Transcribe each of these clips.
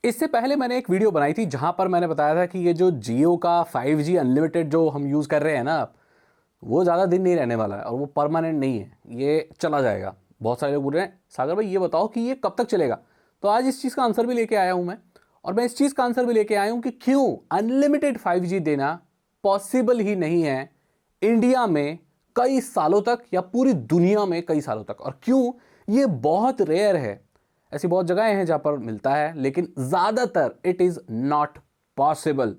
इससे पहले मैंने एक वीडियो बनाई थी जहां पर मैंने बताया था कि ये जो जियो का 5G अनलिमिटेड जो हम यूज़ कर रहे हैं ना, वो ज़्यादा दिन नहीं रहने वाला है और वो परमानेंट नहीं है, ये चला जाएगा। बहुत सारे लोग बोल रहे हैं सागर भाई ये बताओ कि ये कब तक चलेगा। तो आज इस चीज़ का आंसर भी लेके आया हूं मैं, और मैं इस चीज़ का आंसर भी लेके आया हूं कि क्यों अनलिमिटेड 5G देना पॉसिबल ही नहीं है इंडिया में कई सालों तक या पूरी दुनिया में कई सालों तक, और क्यों ये बहुत रेयर है। ऐसी बहुत जगहें हैं जहां पर मिलता है लेकिन ज़्यादातर इट इज़ नॉट पॉसिबल।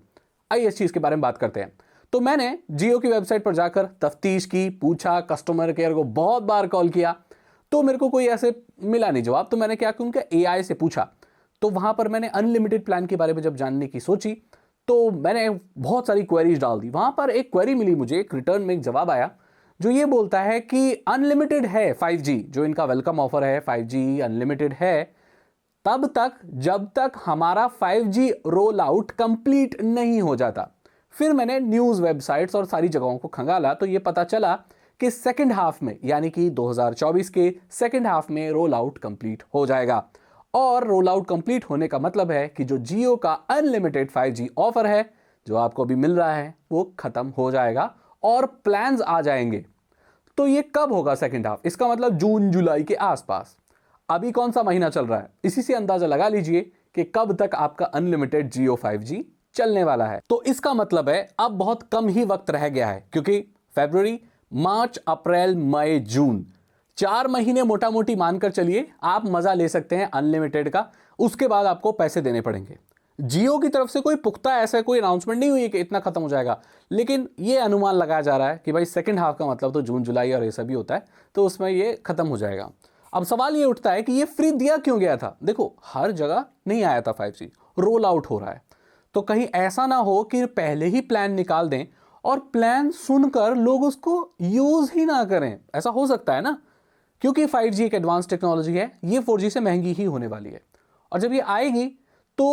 आइए इस चीज़ के बारे में बात करते हैं। तो मैंने जियो की वेबसाइट पर जाकर तफ्तीश की, पूछा, कस्टमर केयर को बहुत बार कॉल किया, तो मेरे को कोई ऐसे मिला नहीं जवाब। तो मैंने क्या किया, उनके एआई से पूछा। तो वहां पर मैंने अनलिमिटेड प्लान के बारे में जब जानने की सोची तो मैंने बहुत सारी क्वेरीज डाल दी। वहां पर एक क्वेरी मिली मुझे, एक रिटर्न में एक जवाब आया जो ये बोलता है कि अनलिमिटेड है 5G, जो इनका वेलकम ऑफर है 5G अनलिमिटेड है तब तक जब तक हमारा 5G रोल आउट कंप्लीट नहीं हो जाता। फिर मैंने न्यूज़ वेबसाइट्स और सारी जगहों को खंगाला तो ये पता चला कि सेकेंड हाफ में, यानी कि 2024 के सेकेंड हाफ में रोल आउट कंप्लीट हो जाएगा। और रोल आउट कंप्लीट होने का मतलब है कि जो जियो का अनलिमिटेड 5G ऑफर है जो आपको अभी मिल रहा है वो खत्म हो जाएगा और प्लान्स आ जाएंगे। तो ये कब होगा सेकेंड हाफ? इसका मतलब जून जुलाई के आसपास। अभी कौन सा महीना चल रहा है, इसी से अंदाजा लगा लीजिए कि कब तक आपका अनलिमिटेड जियो 5G चलने वाला है। तो इसका मतलब है अब बहुत कम ही वक्त रह गया है, क्योंकि फरवरी, मार्च, अप्रैल, मई, जून 4 महीने मोटा मोटी मानकर चलिए आप मजा ले सकते हैं अनलिमिटेड का। उसके बाद आपको पैसे देने पड़ेंगे। जियो की तरफ से कोई पुख्ता ऐसा कोई अनाउंसमेंट नहीं हुई है कि इतना खत्म हो जाएगा, लेकिन ये अनुमान लगाया जा रहा है कि भाई सेकंड हाफ का मतलब तो जून जुलाई और ये सभी होता है, तो उसमें ये खत्म हो जाएगा। अब सवाल ये उठता है कि ये फ्री दिया क्यों गया था? देखो, हर जगह नहीं आया था 5G, रोल आउट हो रहा है। तो कहीं ऐसा ना हो कि पहले ही प्लान निकाल दें और प्लान सुनकर लोग उसको यूज ही ना करें। ऐसा हो सकता है ना, क्योंकि 5G एक एडवांस टेक्नोलॉजी है, ये 4G से महंगी ही होने वाली है। और जब ये आएगी तो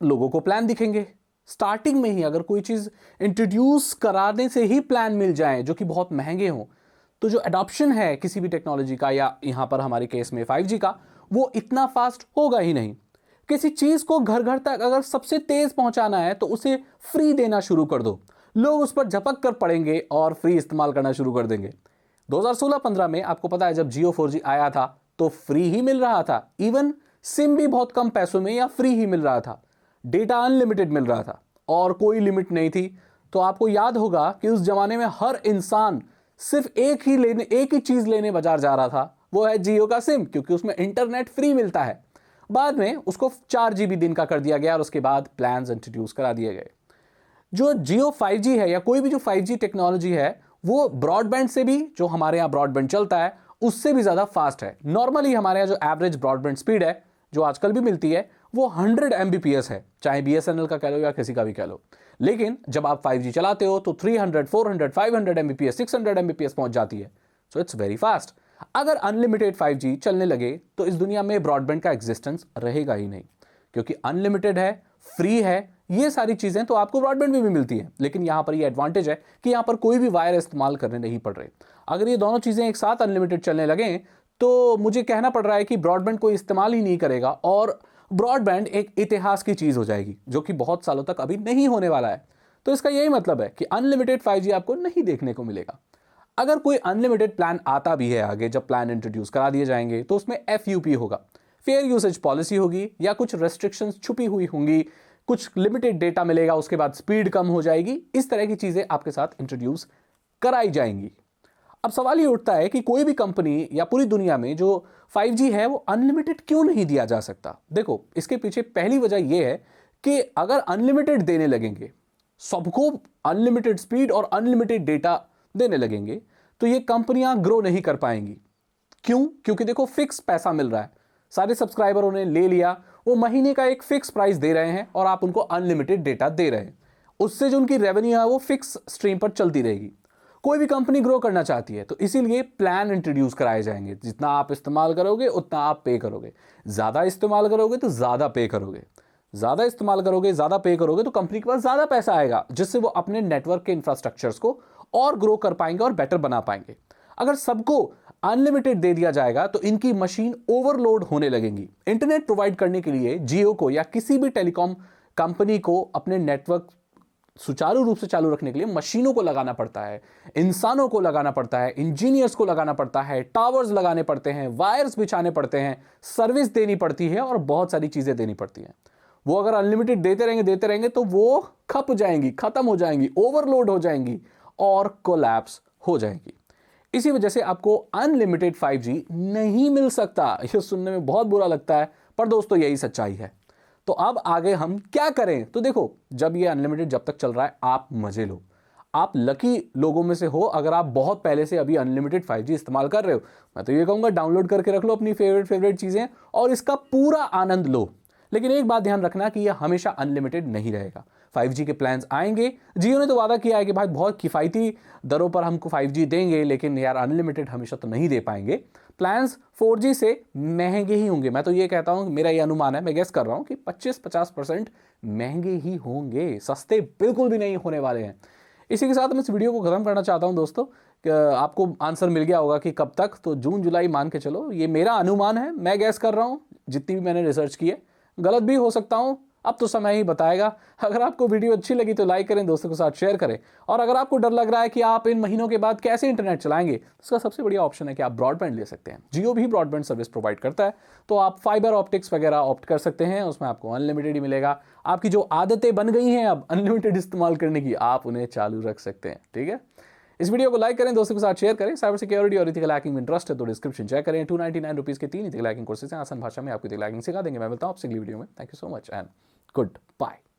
लोगों को प्लान दिखेंगे। स्टार्टिंग में ही अगर कोई चीज़ इंट्रोड्यूस कराने से ही प्लान मिल जाए जो कि बहुत महंगे हों, तो जो अडॉप्शन है किसी भी टेक्नोलॉजी का, या यहाँ पर हमारे केस में 5G का, वो इतना फास्ट होगा ही नहीं। किसी चीज़ को घर घर तक अगर सबसे तेज़ पहुँचाना है तो उसे फ्री देना शुरू कर दो, लोग उस पर झपक कर पड़ेंगे और फ्री इस्तेमाल करना शुरू कर देंगे। 2016-15 में आपको पता है जब जियो 4G आया था तो फ्री ही मिल रहा था। इवन सिम भी बहुत कम पैसों में या फ्री ही मिल रहा था। डेटा अनलिमिटेड मिल रहा था और कोई लिमिट नहीं थी। तो आपको याद होगा कि उस जमाने में हर इंसान सिर्फ एक ही चीज लेने बाजार जा रहा था, वो है जियो का सिम, क्योंकि उसमें इंटरनेट फ्री मिलता है। बाद में उसको 4 GB दिन का कर दिया गया और उसके बाद प्लान्स इंट्रोड्यूस करा दिए गए। जो जियो 5G है या कोई भी जो 5G टेक्नोलॉजी है वो ब्रॉडबैंड से भी, जो हमारे यहाँ ब्रॉडबैंड चलता है उससे भी ज़्यादा फास्ट है। नॉर्मली हमारे यहाँ जो एवरेज ब्रॉडबैंड स्पीड है जो आजकल भी मिलती है वो 100 Mbps है, चाहे BSNL का कह लो या किसी का भी कह लो। लेकिन जब आप 5G चलाते हो तो 300, 400, 500 Mbps, 600 Mbps पहुंच जाती है। So it's very fast. अगर अनलिमिटेड 5G चलने लगे तो इस दुनिया में ब्रॉडबैंड का एग्जिस्टेंस रहेगा ही नहीं, क्योंकि अनलिमिटेड है, फ्री है, ये सारी चीज़ें तो आपको ब्रॉडबैंड में भी मिलती है। लेकिन यहाँ पर ये एडवांटेज है कि यहाँ पर कोई भी वायर इस्तेमाल करने नहीं पड़ रहे। अगर ये दोनों चीज़ें एक साथ अनलिमिटेड चलने लगें तो मुझे कहना पड़ रहा है कि ब्रॉडबैंड कोई इस्तेमाल ही नहीं करेगा और ब्रॉडबैंड एक इतिहास की चीज़ हो जाएगी जो कि बहुत सालों तक अभी नहीं होने वाला है। तो इसका यही मतलब है कि अनलिमिटेड 5G आपको नहीं देखने को मिलेगा। अगर कोई अनलिमिटेड प्लान आता भी है आगे, जब प्लान इंट्रोड्यूस करा दिए जाएंगे, तो उसमें FUP होगा, फेयर यूसेज पॉलिसी होगी, या कुछ रेस्ट्रिक्शंस छुपी हुई होंगी, कुछ लिमिटेड डेटा मिलेगा, उसके बाद स्पीड कम हो जाएगी। इस तरह की चीज़ें आपके साथ इंट्रोड्यूस कराई जाएंगी। अब सवाल ये उठता है कि कोई भी कंपनी या पूरी दुनिया में जो 5G है वो अनलिमिटेड क्यों नहीं दिया जा सकता? देखो, इसके पीछे पहली वजह यह है कि अगर अनलिमिटेड देने लगेंगे, सबको अनलिमिटेड स्पीड और अनलिमिटेड डेटा देने लगेंगे, तो ये कंपनियां ग्रो नहीं कर पाएंगी। क्यों? क्योंकि देखो, फिक्स पैसा मिल रहा है, सारे सब्सक्राइबरों ने ले लिया, वो महीने का एक फिक्स प्राइस दे रहे हैं और आप उनको अनलिमिटेड डेटा दे रहे हैं। उससे जो उनकी रेवेन्यू है वो फिक्स स्ट्रीम पर चलती रहेगी। कोई भी कंपनी ग्रो करना चाहती है तो इसीलिए प्लान इंट्रोड्यूस कराए जाएंगे। जितना आप इस्तेमाल करोगे उतना आप पे करोगे, ज़्यादा इस्तेमाल करोगे तो ज़्यादा पे करोगे, ज़्यादा इस्तेमाल करोगे ज़्यादा पे करोगे तो कंपनी के पास ज़्यादा पैसा आएगा, जिससे वो अपने नेटवर्क के इंफ्रास्ट्रक्चर्स को और ग्रो कर पाएंगे और बेटर बना पाएंगे। अगर सबको अनलिमिटेड दे दिया जाएगा तो इनकी मशीन ओवरलोड होने लगेंगी। इंटरनेट प्रोवाइड करने के लिए जियो को या किसी भी टेलीकॉम कंपनी को अपने नेटवर्क सुचारू रूप से चालू रखने के लिए मशीनों को लगाना पड़ता है, इंसानों को लगाना पड़ता है, इंजीनियर्स को लगाना पड़ता है, टावर्स लगाने पड़ते हैं, वायर्स बिछाने पड़ते हैं, सर्विस देनी पड़ती है और बहुत सारी चीजें देनी पड़ती हैं। वो अगर अनलिमिटेड देते रहेंगे तो वो खप जाएंगी, खत्म हो जाएंगी, ओवरलोड हो जाएंगी और कोलैप्स हो जाएंगी। इसी वजह से आपको अनलिमिटेड 5G नहीं मिल सकता। ये सुनने में बहुत बुरा लगता है, पर दोस्तों यही सच्चाई है। तो अब आगे हम क्या करें? तो देखो, जब ये अनलिमिटेड जब तक चल रहा है आप मजे लो। आप लकी लोगों में से हो अगर आप बहुत पहले से अभी अनलिमिटेड 5G इस्तेमाल कर रहे हो। मैं तो ये कहूंगा डाउनलोड करके रख लो अपनी फेवरेट चीजें और इसका पूरा आनंद लो। लेकिन एक बात ध्यान रखना कि यह हमेशा अनलिमिटेड नहीं रहेगा। 5G के प्लान्स आएंगे। जियो ने तो वादा किया है कि भाई बहुत किफ़ायती दरों पर हमको 5G देंगे, लेकिन यार अनलिमिटेड हमेशा तो नहीं दे पाएंगे। प्लान्स 4G से महंगे ही होंगे। मैं तो ये कहता हूँ, मेरा ये अनुमान है, मैं गेस कर रहा हूँ कि 25-50% महंगे ही होंगे, सस्ते बिल्कुल भी नहीं होने वाले हैं। इसी के साथ मैं इस वीडियो को खत्म करना चाहता हूं दोस्तों। आपको आंसर मिल गया होगा कि कब तक, तो जून जुलाई मान के चलो। ये मेरा अनुमान है, मैं गैस कर रहा हूं जितनी भी मैंने रिसर्च की है। गलत भी हो सकता हूं, अब तो समय ही बताएगा। अगर आपको वीडियो अच्छी लगी तो लाइक करें, दोस्तों के साथ शेयर करें। और अगर आपको डर लग रहा है कि आप इन महीनों के बाद कैसे इंटरनेट चलाएंगे, इसका सबसे बढ़िया ऑप्शन है कि आप ब्रॉडबैंड ले सकते हैं। जियो भी ब्रॉडबैंड सर्विस प्रोवाइड करता है, तो आप फाइबर ऑप्टिक्स वगैरह ऑप्ट कर सकते हैं। उसमें आपको अनलिमिटेड ही मिलेगा। आपकी जो आदतें बन गई हैं अब अनलिमिटेड इस्तेमाल करने की, आप उन्हें चालू रख सकते हैं। ठीक है, इस वीडियो को लाइक करें, दोस्तों के साथ शेयर करें। साइबर सिक्योरिटी और इथिकल हैकिंग में इंटरेस्ट है तो डिस्क्रिप्शन चेक करें। 299 रुपीज़ के 3 इथिकल हैकिंग कोर्सेज हैं। आसान भाषा में आपको इथिकल हैकिंग सिखा देंगे। मैं मिलता हूं आपसे अगली वीडियो में। Thank you so much and good bye.